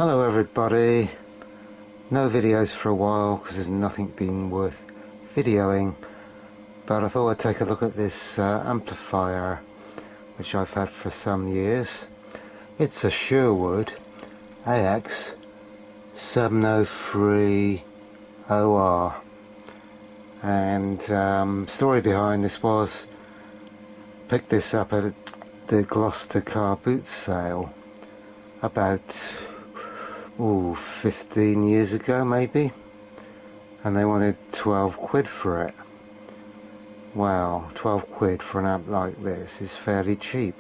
Hello everybody. No videos for a while because there's nothing being worth videoing, but I thought I'd take a look at this amplifier which I've had for some years. It's a Sherwood AX 703 OR, and story behind this was picked this up at the Gloucester car boot sale about 15 years ago maybe, and they wanted 12 quid for it. Wow, 12 quid for an amp like this is fairly cheap,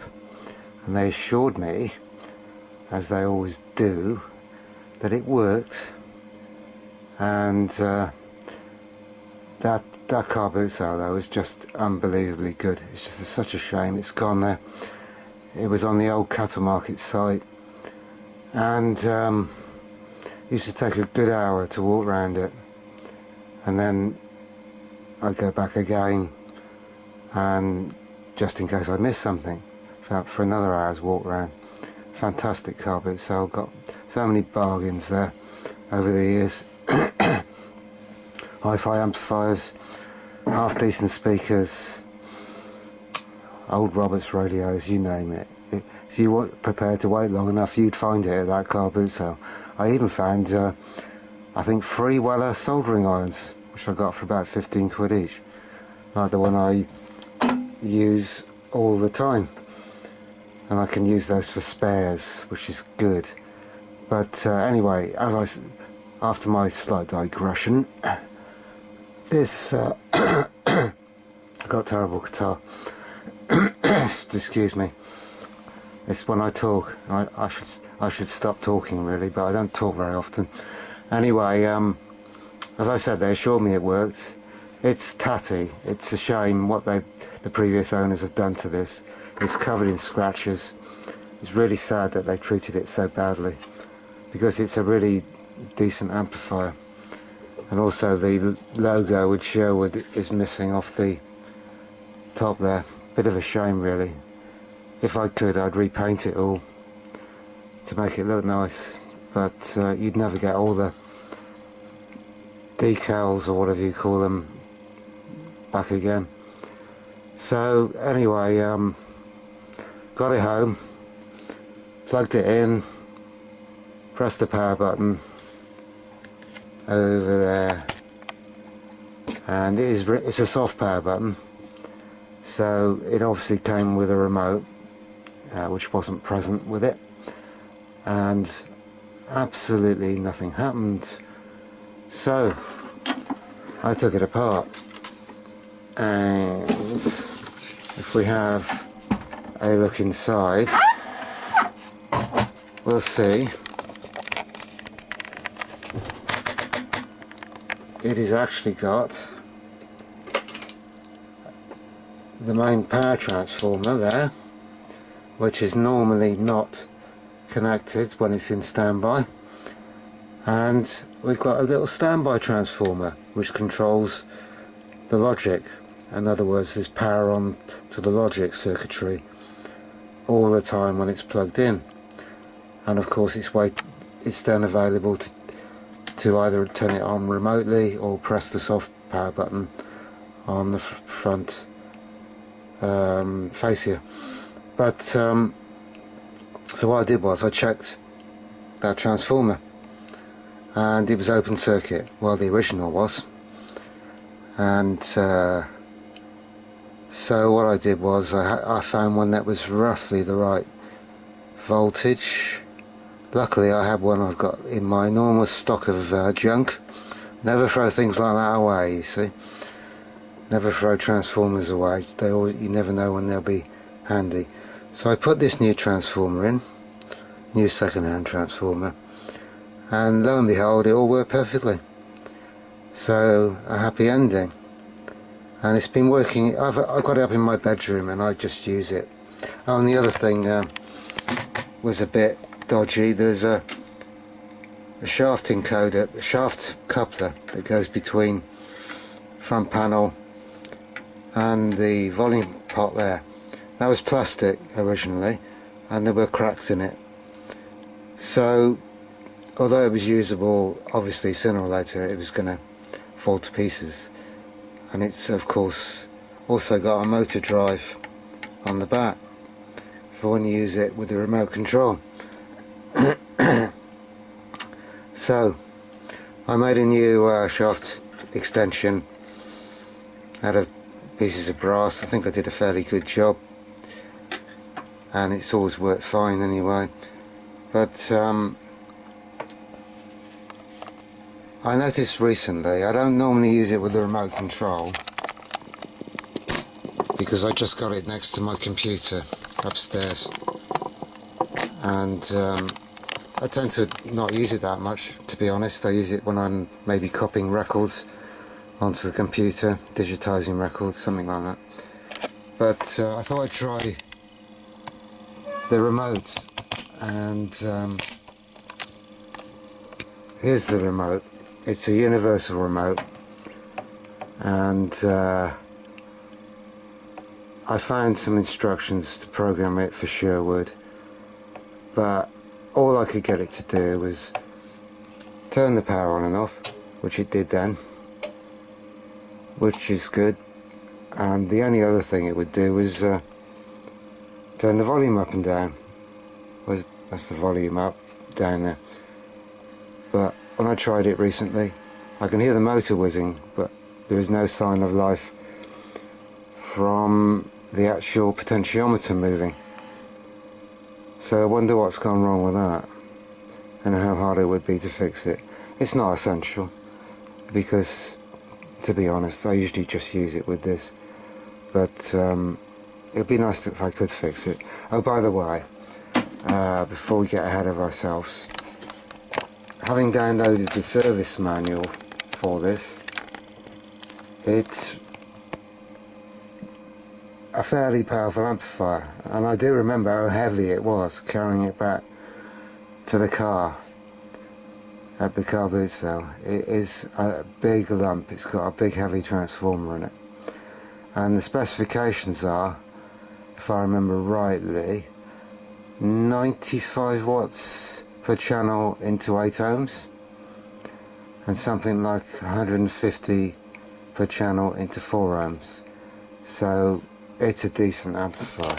and they assured me, as they always do, that it worked. And that car boot sale though is just unbelievably good. It's just such a shame it's gone there. It was on the old cattle market site, and used to take a good hour to walk around it, and then I'd go back again, and just in case I missed something, for another hour's walk around. Fantastic car boot sale, got so many bargains there over the years. Hi-fi amplifiers, half decent speakers, old Roberts radios, you name it. If you were prepared to wait long enough, you'd find it at that car boot sale. I even found, I think, 3 Weller soldering irons, which I got for about 15 quid each, like the one I use all the time, and I can use those for spares, which is good. But anyway, after my slight digression, this I got terrible guitar. Excuse me. It's when I talk, I should stop talking really, but I don't talk very often. Anyway, as I said, they assured me it worked. It's tatty. It's a shame what the previous owners have done to this. It's covered in scratches. It's really sad that they treated it so badly, because it's a really decent amplifier. And also the logo with Sherwood is missing off the top there. Bit of a shame really. If I could, I'd repaint it all to make it look nice, but you'd never get all the decals or whatever you call them back again. So anyway, got it home, plugged it in, pressed the power button over there, and it's a soft power button, so it obviously came with a remote, which wasn't present with it, and absolutely nothing happened. So I took it apart, and if we have a look inside, we'll see it has actually got the main power transformer there, which is normally not connected when it's in standby, and we've got a little standby transformer which controls the logic. In other words, there's power on to the logic circuitry all the time when it's plugged in, and of course it's then available to either turn it on remotely or press the soft power button on the front fascia. But so what I did was I checked that transformer, and it was open circuit. Well, the original was, and so what I did was I found one that was roughly the right voltage. Luckily I have one I've got in my enormous stock of junk. Never throw things like that away, you see. Never throw transformers away. You never know when they'll be handy. So I put this new transformer in, new second-hand transformer, and lo and behold, it all worked perfectly. So a happy ending. And it's been working. I've got it up in my bedroom and I just use it. Oh, and the other thing was a bit dodgy. There's a shaft encoder, a shaft coupler that goes between front panel and the volume pot there. That was plastic originally, and there were cracks in it. So although it was usable, obviously sooner or later it was going to fall to pieces. And it's of course also got a motor drive on the back for when you use it with the remote control. So I made a new shaft extension out of pieces of brass. I think I did a fairly good job, and it's always worked fine anyway. But I noticed recently, I don't normally use it with the remote control because I just got it next to my computer upstairs, and I tend to not use it that much, to be honest. I use it when I'm maybe copying records onto the computer, digitizing records, something like that. But I thought I'd try the remote, and here's the remote. It's a universal remote, and I found some instructions to program it for Sherwood, but all I could get it to do was turn the power on and off, which it did then, which is good. And the only other thing it would do was turn the volume up and down. That's the volume up, down there. But when I tried it recently, I can hear the motor whizzing, but there is no sign of life from the actual potentiometer moving. So I wonder what's gone wrong with that, and how hard it would be to fix it. It's not essential, because to be honest, I usually just use it with this, but it'd be nice if I could fix it. Oh, by the way, before we get ahead of ourselves, having downloaded the service manual for this, it's a fairly powerful amplifier, and I do remember how heavy it was carrying it back to the car at the car boot sale. It is a big lump. It's got a big heavy transformer in it, and the specifications are, if I remember rightly, 95 watts per channel into 8 ohms, and something like 150 per channel into 4 ohms. So it's a decent amplifier,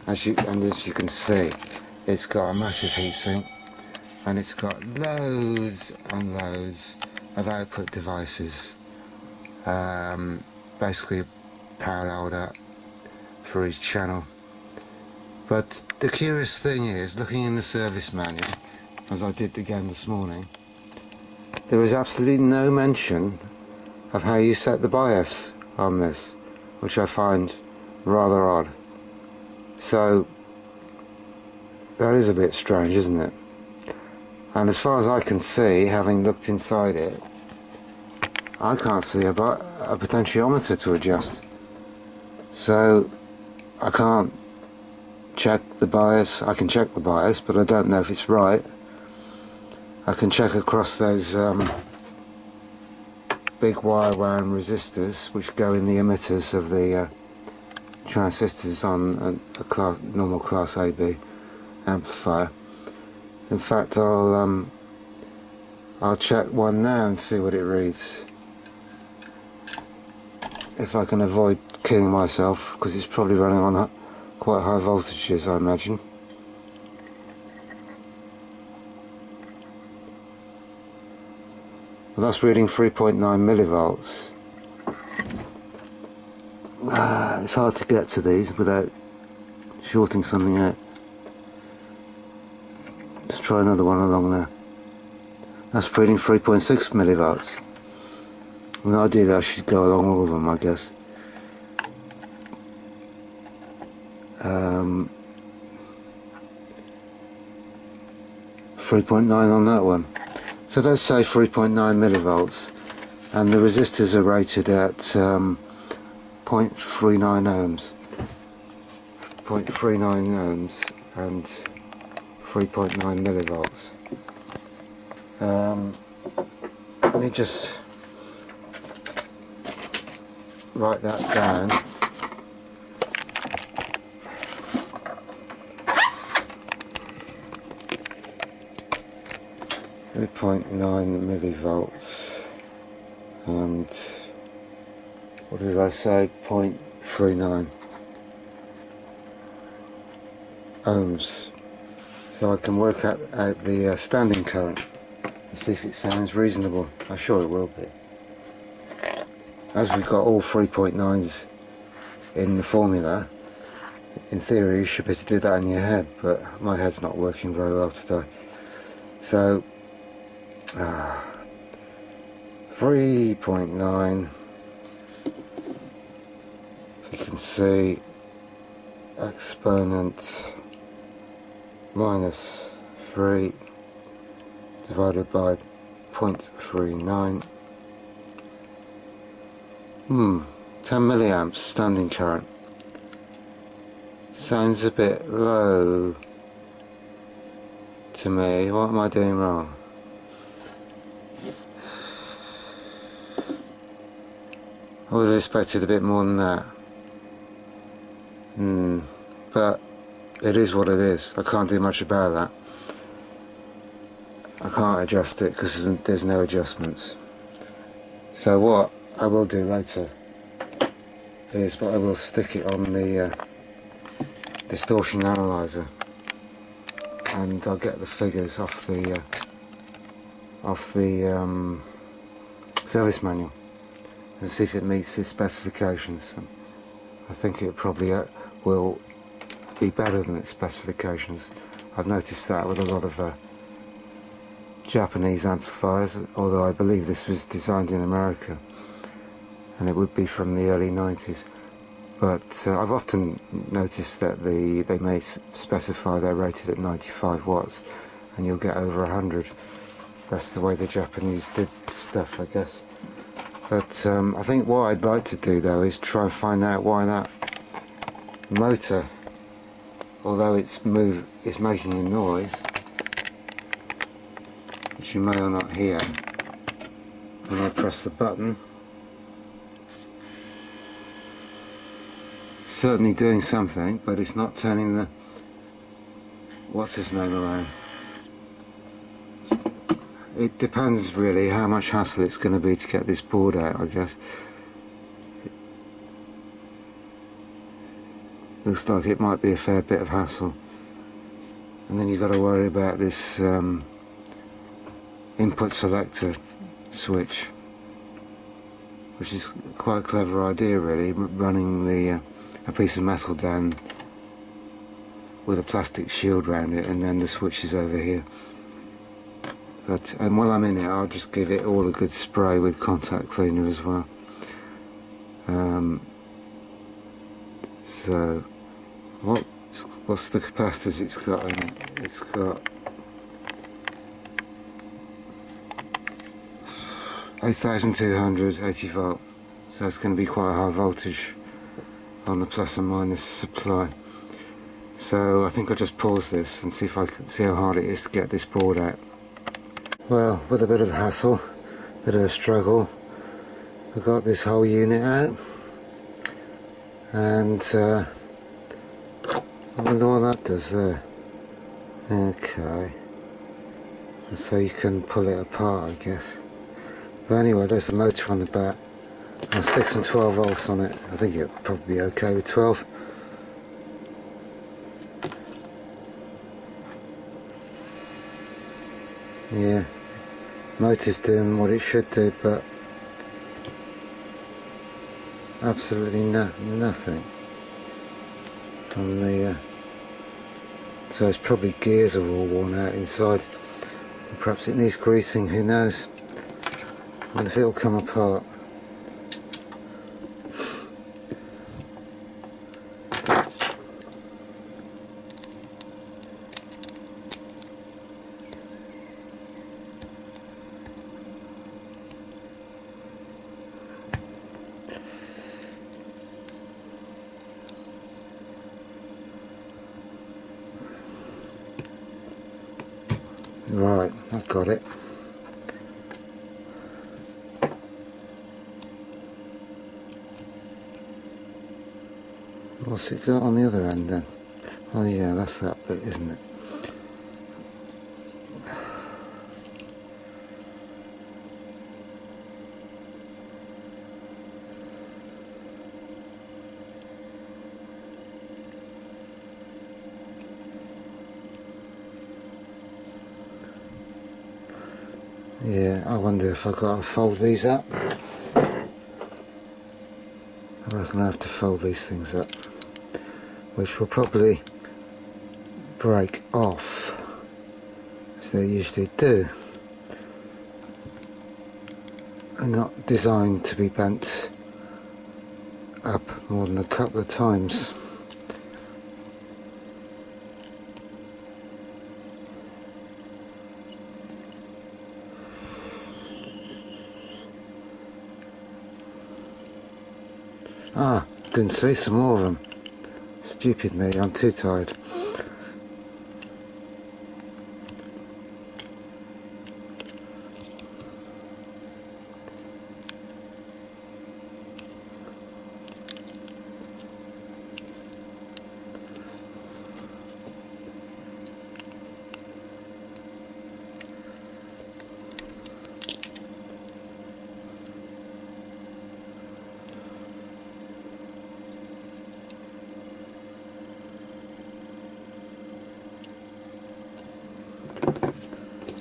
as you can see. It's got a massive heatsink, and it's got loads and loads of output devices, basically paralleled up for each channel. But the curious thing is, looking in the service manual, as I did again this morning, there is absolutely no mention of how you set the bias on this, which I find rather odd. So that is a bit strange, isn't it? And as far as I can see, having looked inside it, I can't see a potentiometer to adjust. So I can't check the bias. I can check the bias, but I don't know if it's right. I can check across those big wire wound resistors which go in the emitters of the transistors on a normal class AB amplifier. In fact, I'll check one now and see what it reads, if I can avoid killing myself, because it's probably running on quite high voltages, I imagine. Well, that's reading 3.9 millivolts. It's hard to get to these without shorting something out. Let's try another one along there. That's reading 3.6 millivolts. I mean, ideally I should go along all of them, I guess. 3.9 on that one. So let's say 3.9 millivolts, and the resistors are rated at 0.39 ohms. 0.39 ohms and 3.9 millivolts. Let me just write that down. 3.9 millivolts, and what did I say, 0.39 ohms. So I can work out the standing current and see if it sounds reasonable. I'm sure it will be. As we've got all 3.9s in the formula, in theory you should be able to do that in your head, but my head's not working very well today. So 3.9, you can see exponent minus 3 divided by 0.39. 10 milliamps standing current. Sounds a bit low to me. What am I doing wrong? I would have expected a bit more than that. But it is what it is. I can't do much about that. I can't adjust it because there's no adjustments. So what I will do later is I will stick it on the distortion analyzer, and I'll get the figures off the service manual and see if it meets its specifications. I think it probably will be better than its specifications. I've noticed that with a lot of Japanese amplifiers, although I believe this was designed in America and it would be from the early 90s. But I've often noticed that they may specify they're rated at 95 watts and you'll get over 100. That's the way the Japanese did stuff, I guess. But I think what I'd like to do though is try and find out why that motor, although it's making a noise, which you may or not hear when I press the button. Certainly doing something, but it's not turning the what's his name around. It depends really how much hassle it's going to be to get this board out, I guess. Looks like it might be a fair bit of hassle. And then you've got to worry about this input selector switch, which is quite a clever idea really, running a piece of metal down with a plastic shield around it, and then the switch is over here. And while I'm in it, I'll just give it all a good spray with contact cleaner as well. So what's the capacitors it's got in it? It's got 8280 volt, so it's going to be quite a high voltage on the plus and minus supply. So I think I'll just pause this and see if I can see how hard it is to get this board out. Well, with a bit of hassle, a bit of a struggle, I got this whole unit out, and I wonder what that does there. Okay, so you can pull it apart, I guess. But anyway, there's the motor on the back. I'll stick some 12 volts on it. I think it'll probably be okay with 12. Yeah, motor's doing what it should do, but absolutely nothing on the so it's probably gears are all worn out inside. Perhaps it needs greasing, who knows. I wonder if it'll come apart. Right, I've got it. What's it got on the other end then? Oh yeah, that's that bit, isn't it? Yeah, I wonder if I've got to fold these up. I reckon I have to fold these things up, which will probably break off, as they usually do. They're not designed to be bent up more than a couple of times. Ah, didn't see some more of them. Stupid me, I'm too tired.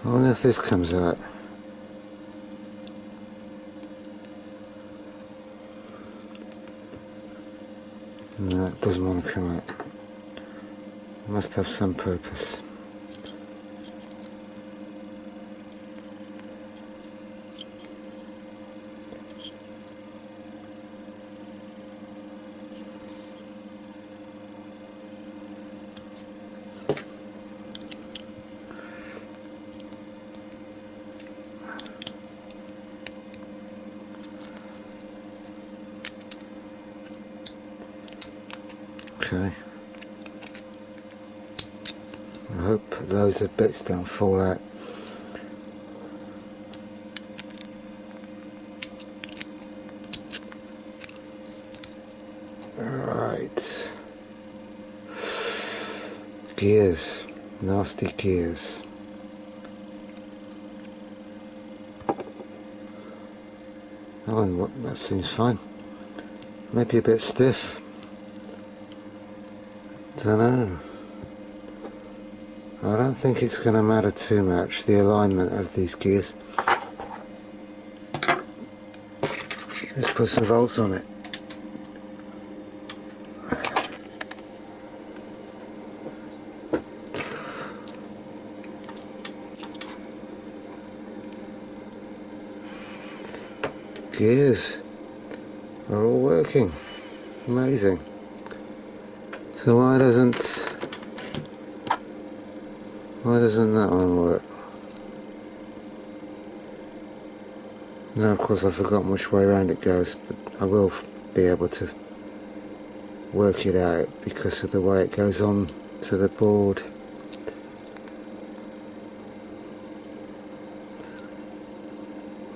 I wonder if this comes out. No, it doesn't want to come out. It must have some purpose. Okay. I hope those bits don't fall out. Right. Gears. Nasty gears. That seems fine. Maybe a bit stiff. Don't know. I don't think it's going to matter too much, the alignment of these gears. Let's put some bolts on it. Gears are all working. Amazing. So why doesn't that one work? Now of course I've forgotten which way around it goes, but I will be able to work it out because of the way it goes on to the board.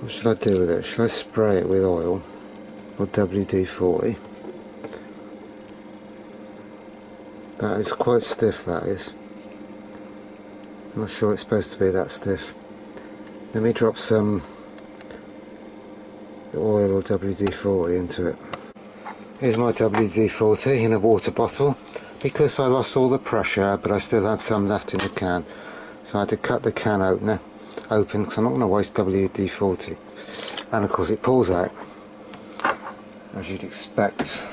What should I do with it? Should I spray it with oil or WD-40? That is quite stiff, that is. I'm not sure it's supposed to be that stiff. Let me drop some oil or WD-40 into it. Here's my WD-40 in a water bottle. Because I lost all the pressure, but I still had some left in the can, so I had to cut the can opener open because I'm not going to waste WD-40. And of course it pulls out, as you'd expect.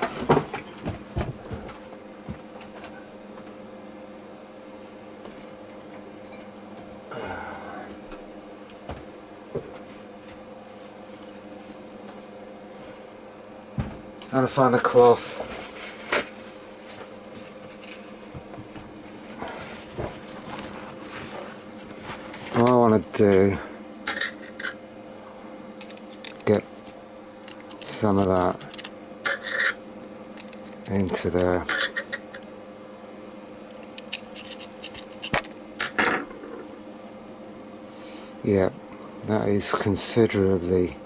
And I find a cloth. What I want to do, get some of that into there. Yeah, that is considerably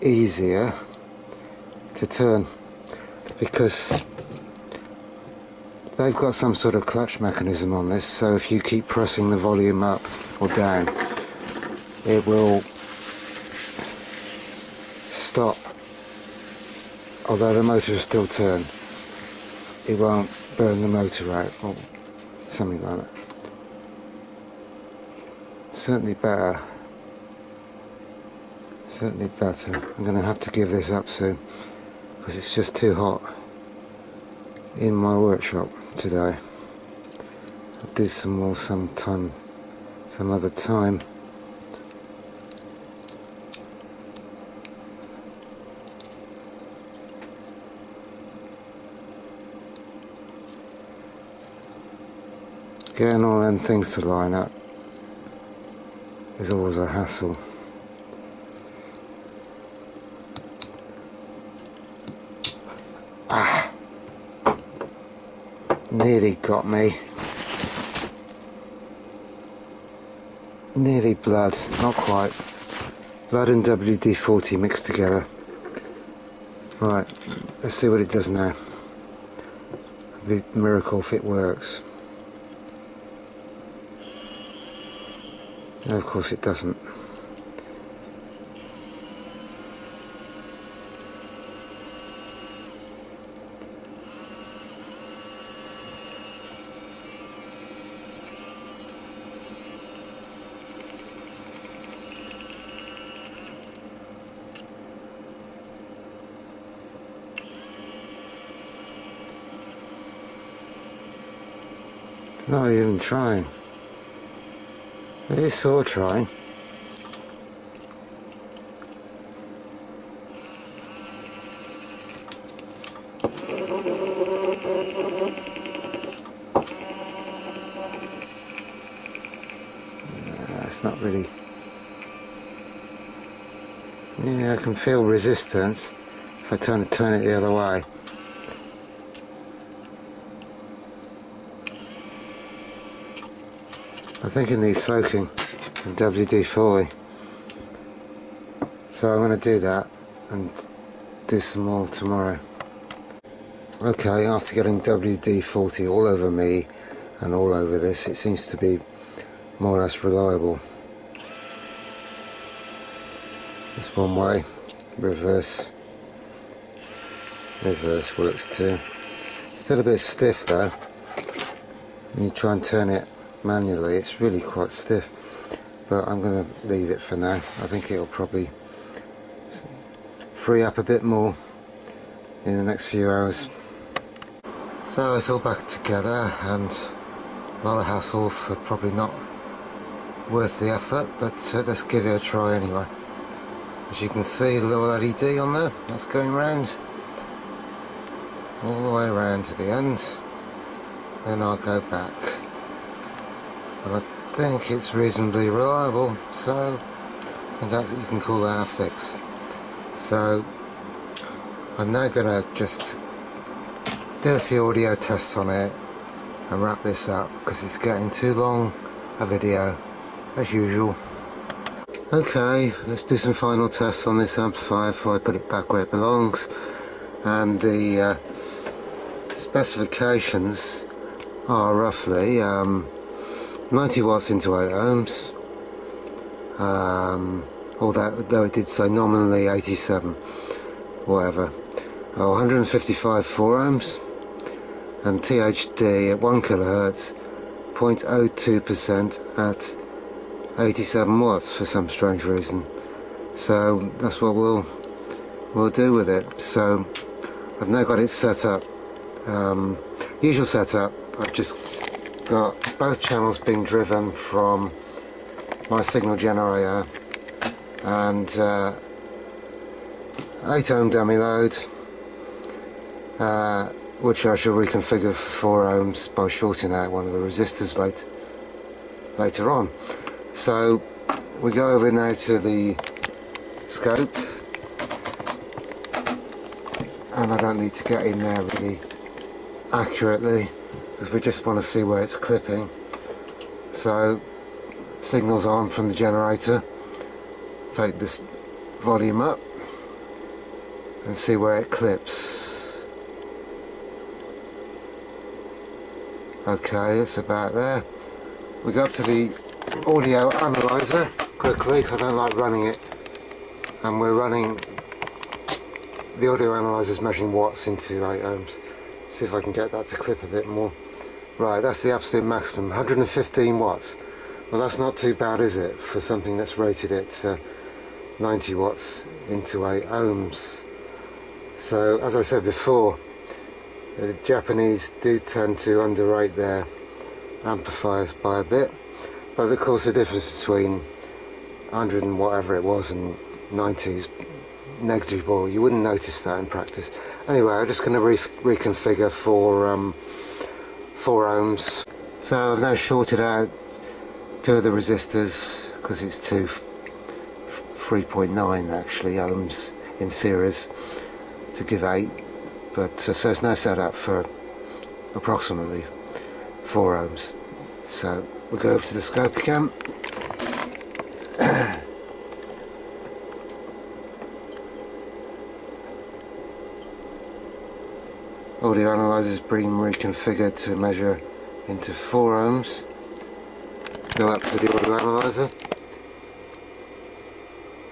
easier to turn because they've got some sort of clutch mechanism on this, so if you keep pressing the volume up or down it will stop, although the motor will still turn. It won't burn the motor out or something like that. Certainly better certainly better. I'm going to have to give this up soon because it's just too hot in my workshop today. I'll do some more some other time. Getting all them things to line up is always a hassle. Ah! Nearly got me. Nearly blood, not quite. Blood and WD-40 mixed together. Right, let's see what it does now. It'd be a miracle if it works. No, of course it doesn't. It's not even trying. It is sort of trying. It's not really. Yeah, I can feel resistance if I turn it the other way. I think it needs soaking in WD-40, so I'm going to do that and do some more tomorrow. Okay, after getting WD-40 all over me and all over this, it seems to be more or less reliable. This one way, reverse works too. Still a bit stiff though. When you try and turn it manually, it's really quite stiff, but I'm going to leave it for now. I think it'll probably free up a bit more in the next few hours. So it's all back together, and a lot of hassle for probably not worth the effort, but let's give it a try anyway. As you can see, the little LED on there, that's going round all the way around to the end. Then I'll go back. And I think it's reasonably reliable, so in fact you can call that a fix. So I'm now going to just do a few audio tests on it and wrap this up because it's getting too long a video as usual. Okay, let's do some final tests on this amplifier before I put it back where it belongs. And the specifications are roughly 90 watts into 8 ohms, although it did say nominally 87, whatever. 155 4 ohms, and THD at 1 kilohertz, 0.02% at 87 watts for some strange reason. So that's what we'll do with it. So I've now got it set up. Usual setup, I've just got both channels being driven from my signal generator and 8 ohm dummy load, which I shall reconfigure for 4 ohms by shorting out one of the resistors later on. So we go over now to the scope, and I don't need to get in there really accurately because we just want to see where it's clipping. So signals on from the generator, take this volume up and see where it clips. Okay, it's about there. We go up to the audio analyzer quickly because I don't like running it, and we're running the audio analyzer's measuring watts into 8 ohms. See if I can get that to clip a bit more. Right, that's the absolute maximum, 115 watts. Well, that's not too bad, is it, for something that's rated at 90 watts into 8 ohms. So as I said before, the Japanese do tend to underrate their amplifiers by a bit, but of course the difference between 100 and whatever it was and 90 is negligible. You wouldn't notice that in practice. Anyway, I'm just going to reconfigure for 4 ohms. So I've now shorted out 2 of the resistors because it's 3.9 actually ohms in series to give 8, but so it's now set up for approximately 4 ohms. So we'll go over to the scope again. Audio analyzer's been reconfigured to measure into 4 ohms. Go up to the audio analyzer.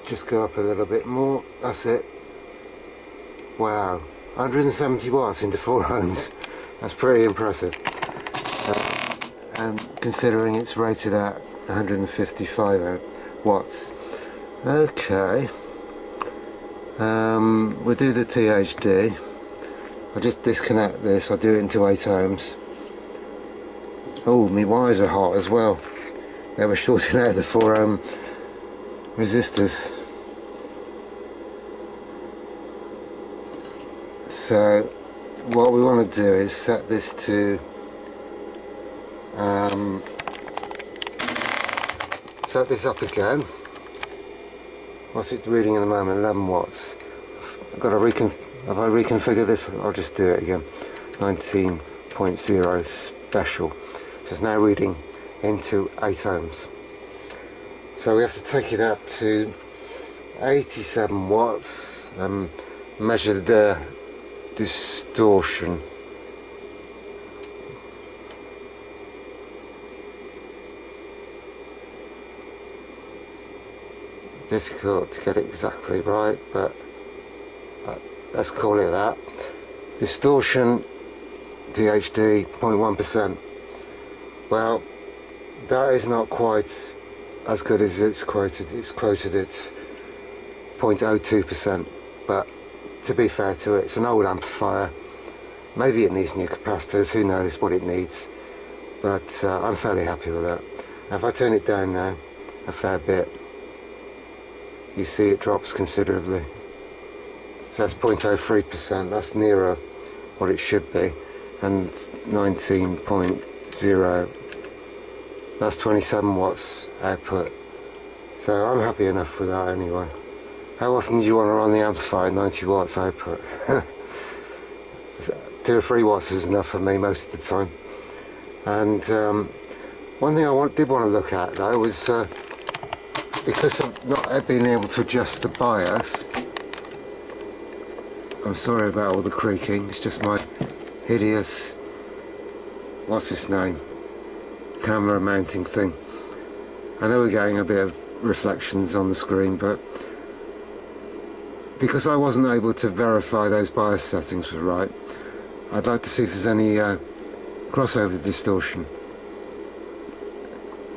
Just go up a little bit more. That's it. Wow, 170 watts into 4 ohms. That's pretty impressive. And considering it's rated at 155 watts. Okay. We'll do the THD. I'll just disconnect this. I'll do it into 8 ohms. Oh, my wires are hot as well. They were shorting out the 4 ohm resistors. So what we want to do is set this to set this up again. What's it reading at the moment? 11 watts. I've got to if I reconfigure this, I'll just do it again. 19.0 special. So it's now reading into 8 ohms. So we have to take it up to 87 watts and measure the distortion. Difficult to get it exactly right, but let's call it that. Distortion, DHD, 0.1%. Well, that is not quite as good as it's quoted. It's quoted at 0.02%, but to be fair to it, it's an old amplifier. Maybe it needs new capacitors, who knows what it needs, but I'm fairly happy with that. Now if I turn it down now a fair bit, you see it drops considerably. So that's 0.03%, that's nearer what it should be, and 19.0, that's 27 watts output. So I'm happy enough with that anyway. How often do you want to run the amplifier at 90 watts output? 2 or 3 watts is enough for me most of the time. And one thing I did want to look at though was because of not being able to adjust the bias. I'm sorry about all the creaking, it's just my hideous, what's its name, camera mounting thing. I know we're getting a bit of reflections on the screen, but because I wasn't able to verify those bias settings were right, I'd like to see if there's any crossover distortion,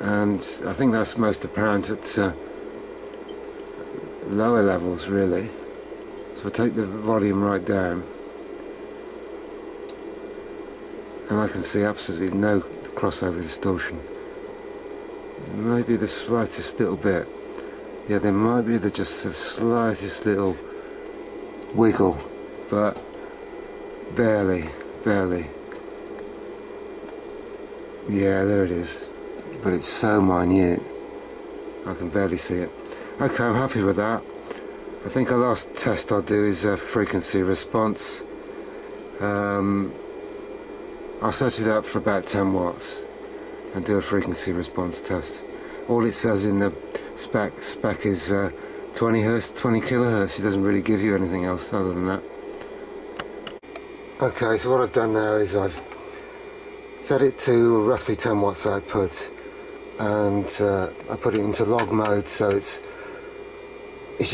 and I think that's most apparent at lower levels really. So I take the volume right down and I can see absolutely no crossover distortion. Maybe the slightest little bit. Yeah, there might be just the slightest little wiggle, but barely. Yeah, there it is. But it's so minute, I can barely see it. Okay, I'm happy with that. I think the last test I'll do is a frequency response. I'll set it up for about 10 watts and do a frequency response test. All it says in the spec is 20 hertz, 20 kilohertz. It doesn't really give you anything else other than that. Okay, so what I've done now is I've set it to roughly 10 watts output, and I put it into log mode, so it's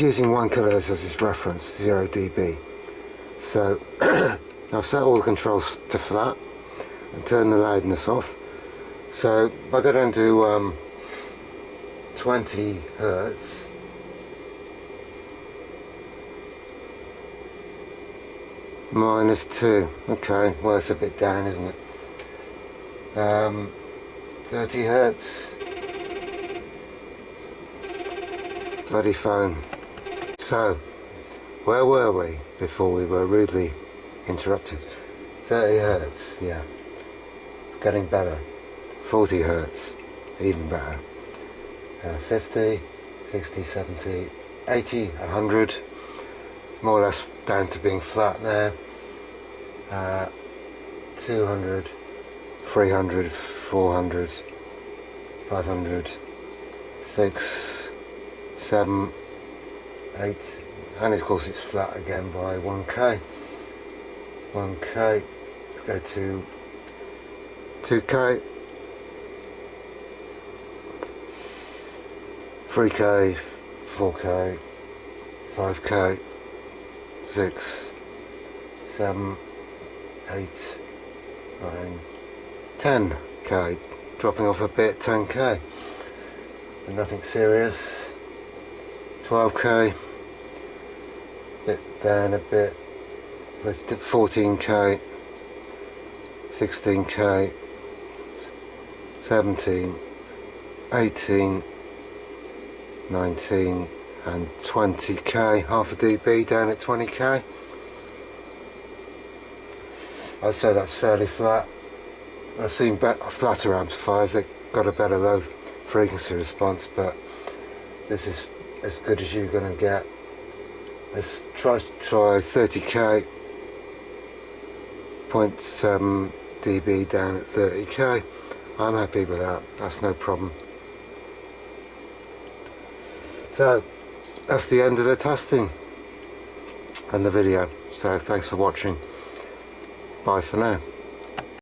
using 1 kilohertz as its reference, 0 dB. So I've set all the controls to flat and turn the loudness off. So if I go down to 20 hertz, -2. Okay, well it's a bit down, isn't it? 30 hertz. Bloody phone. So, where were we before we were rudely interrupted? 30 hertz, yeah. Getting better. 40 hertz, even better. 50, 60, 70, 80, 100. More or less down to being flat now. 200, 300, 400, 500, 6, 7, 8, and of course it's flat again by 1k. 1k, go to 2k, 3k, 4k, 5k, 6, 7, 8, 9, 10k, dropping off a bit, 10k, but nothing serious. 12k, bit down a bit, 14k, 16k, 17, 18, 19 and 20k, half a dB down at 20k. I'd say that's fairly flat. I've seen flatter amplifiers that got a better low frequency response, but this is as good as you're going to get. Let's try 30k, 0.7 dB down at 30k. I'm happy with that, that's no problem. So that's the end of the testing and the video. So thanks for watching. Bye for now.